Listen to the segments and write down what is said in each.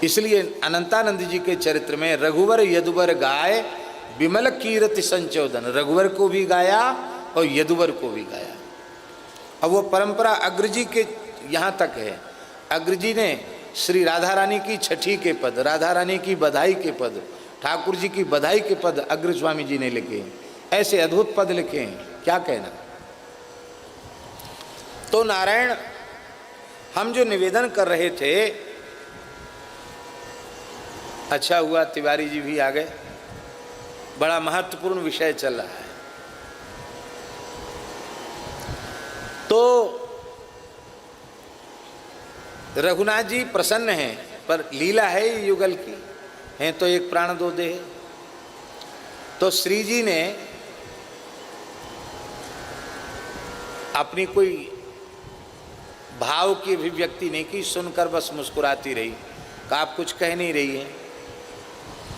इसलिए अनंतानंद जी के चरित्र में रघुवर यदुवर गाय विमल कीर्ति संचोदन, रघुवर को भी गाया और यदुवर को भी गाया। अब वो परंपरा अग्रजी के यहाँ तक है। अग्रजी ने श्री राधा रानी की छठी के पद, राधा रानी की बधाई के पद, ठाकुर जी की बधाई के पद अग्र स्वामी जी ने लिखे हैं। ऐसे अद्भुत पद लिखे हैं, क्या कहना। तो नारायण, हम जो निवेदन कर रहे थे, अच्छा हुआ तिवारी जी भी आ गए, बड़ा महत्वपूर्ण विषय चल रहा है। तो रघुनाथ जी प्रसन्न हैं, पर लीला है ये युगल की, हैं तो एक प्राण दो देह। तो श्री जी ने अपनी कोई भाव की अभिव्यक्ति नहीं की, सुनकर बस मुस्कुराती रही। कि आप कुछ कह नहीं रही हैं,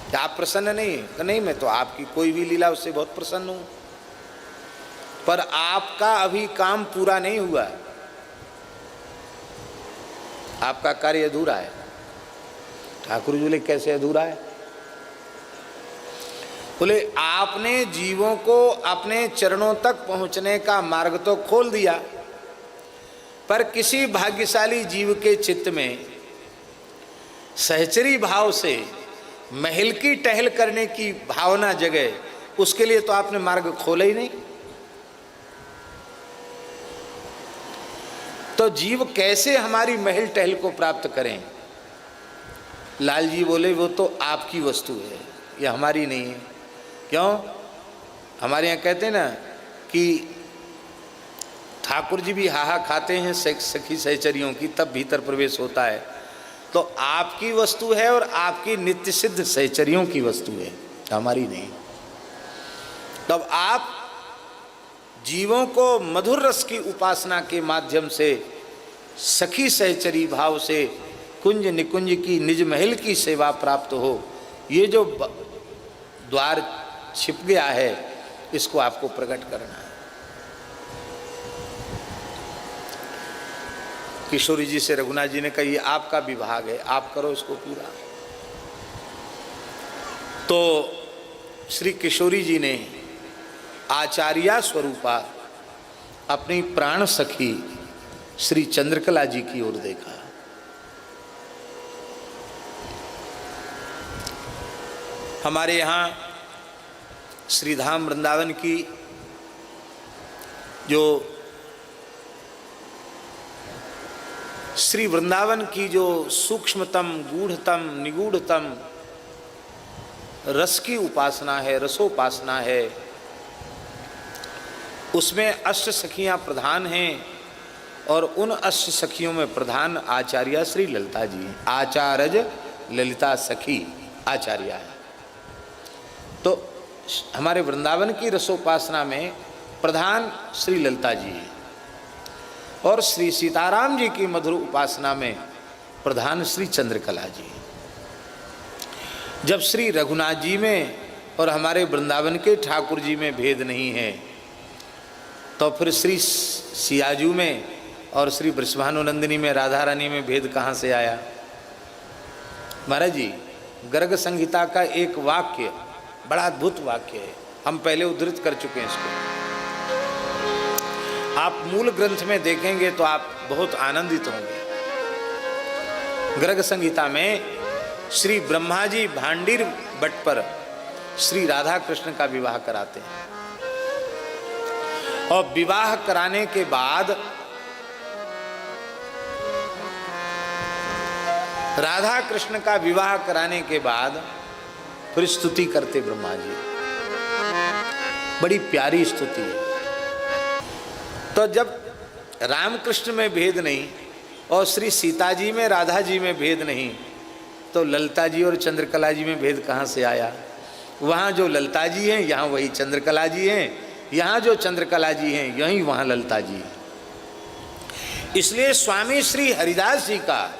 क्या आप प्रसन्न नहीं हैं? नहीं, मैं तो आपकी कोई भी लीला उससे बहुत प्रसन्न हूँ, पर आपका अभी काम पूरा नहीं हुआ, आपका कार्य अधूरा है। ठाकुर जी बोले कैसे अधूरा है? बोले आपने जीवों को अपने चरणों तक पहुंचने का मार्ग तो खोल दिया, पर किसी भाग्यशाली जीव के चित्त में सहचरी भाव से महल की टहल करने की भावना जगे, उसके लिए तो आपने मार्ग खोला ही नहीं। तो जीव कैसे हमारी महल टहल को प्राप्त करें? लाल जी बोले वो तो आपकी वस्तु है, ये हमारी नहीं है। क्यों? हमारे यहाँ कहते हैं ना कि ठाकुर जी भी हाहा खाते हैं सखी सहचरियों की, तब भीतर प्रवेश होता है। तो आपकी वस्तु है और आपकी नित्य सिद्ध सहचरियों की वस्तु है, हमारी नहीं। तब आप जीवों को मधुर रस की उपासना के माध्यम से सखी सहचरी भाव से कुंज निकुंज की निज महल की सेवा प्राप्त हो, ये जो द्वार छिप गया है, इसको आपको प्रकट करना है। किशोरी जी से रघुनाथ जी ने कहा ये आपका विभाग है, आप करो इसको पूरा। तो श्री किशोरी जी ने आचार्या स्वरूपा अपनी प्राण सखी श्री चंद्रकला जी की ओर देखा। हमारे यहाँ श्रीधाम वृंदावन की जो श्री वृंदावन की जो सूक्ष्मतम गूढ़तम निगूढ़तम रस की उपासना है, रसोपासना है, उसमें अष्ट सखियां प्रधान हैं और उन अष्ट सखियों में प्रधान आचार्य श्री ललिता जी हैं। आचार्य ललिता सखी आचार्य है। तो हमारे वृंदावन की रसोपासना में प्रधान श्री ललिता जी हैं और श्री सीताराम जी की मधुर उपासना में प्रधान श्री चंद्रकला जी हैं। जब श्री रघुनाथ जी में और हमारे वृंदावन के ठाकुर जी में भेद नहीं है, तो फिर श्री सियाजू में और श्री वृषभानुनंदिनी में राधा रानी में भेद कहाँ से आया? महाराज जी, गर्ग संहिता का एक वाक्य बड़ा अद्भुत वाक्य है, हम पहले उद्धृत कर चुके हैं इसको। आप मूल ग्रंथ में देखेंगे तो आप बहुत आनंदित होंगे। गर्ग संहिता में श्री ब्रह्मा जी भांडीर बट पर श्री राधा कृष्ण का विवाह कराते हैं और विवाह कराने के बाद राधा कृष्ण का विवाह कराने के बाद फिर स्तुति करते ब्रह्मा जी, बड़ी प्यारी स्तुति है। तो जब रामकृष्ण में भेद नहीं और श्री सीता जी में राधा जी में भेद नहीं, तो ललिता जी और चंद्रकला जी में भेद कहाँ से आया? वहाँ जो ललिता जी हैं यहाँ वही चंद्रकला जी हैं, यहाँ जो चंद्रकला जी हैं यहीं वहाँ ललिता जी हैं। इसलिए स्वामी श्री हरिदास जी का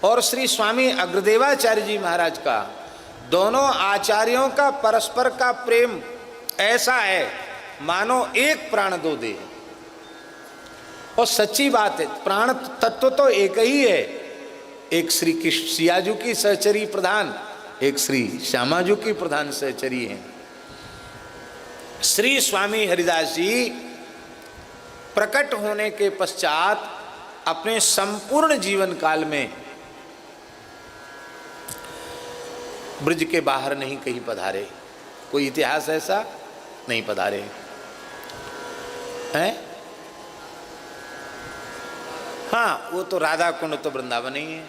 और श्री स्वामी अग्रदेवाचार्य जी महाराज का, दोनों आचार्यों का परस्पर का प्रेम ऐसा है मानो एक प्राण दो देह। और सच्ची बात है, प्राण तत्व तो एक ही है, एक श्री कृष्ण सियाजू की सहचरी प्रधान, एक श्री श्यामाजू की प्रधान सहचरी हैं। श्री स्वामी हरिदास जी प्रकट होने के पश्चात अपने संपूर्ण जीवन काल में ब्रज के बाहर नहीं कहीं पधारे। कोई इतिहास ऐसा नहीं पधारे हैं। हाँ, वो तो राधा कुंड तो वृंदावन ही है,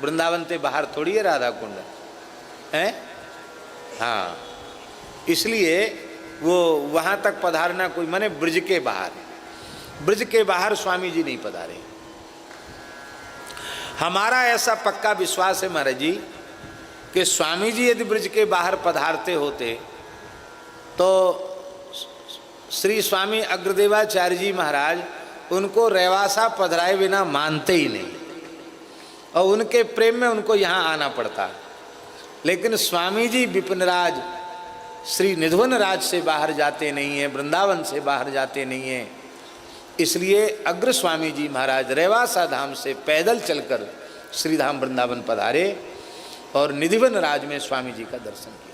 वृंदावन से बाहर थोड़ी है राधा कुंड है। हाँ, इसलिए वो वहाँ तक पधारना कोई माने ब्रज के बाहर, ब्रज के बाहर स्वामी जी नहीं पधारे। हमारा ऐसा पक्का विश्वास है महाराज जी कि स्वामी जी यदि ब्रज के बाहर पधारते होते तो श्री स्वामी अग्रदेवाचार्य जी महाराज उनको रेवासा पधराए बिना मानते ही नहीं, और उनके प्रेम में उनको यहाँ आना पड़ता। लेकिन स्वामी जी विपिनराज श्री निधवन राज से बाहर जाते नहीं हैं, वृंदावन से बाहर जाते नहीं हैं, इसलिए अग्र स्वामी जी महाराज रेवासा धाम से पैदल चलकर श्रीधाम वृंदावन पधारे और निधिवन राज में स्वामी जी का दर्शन किया।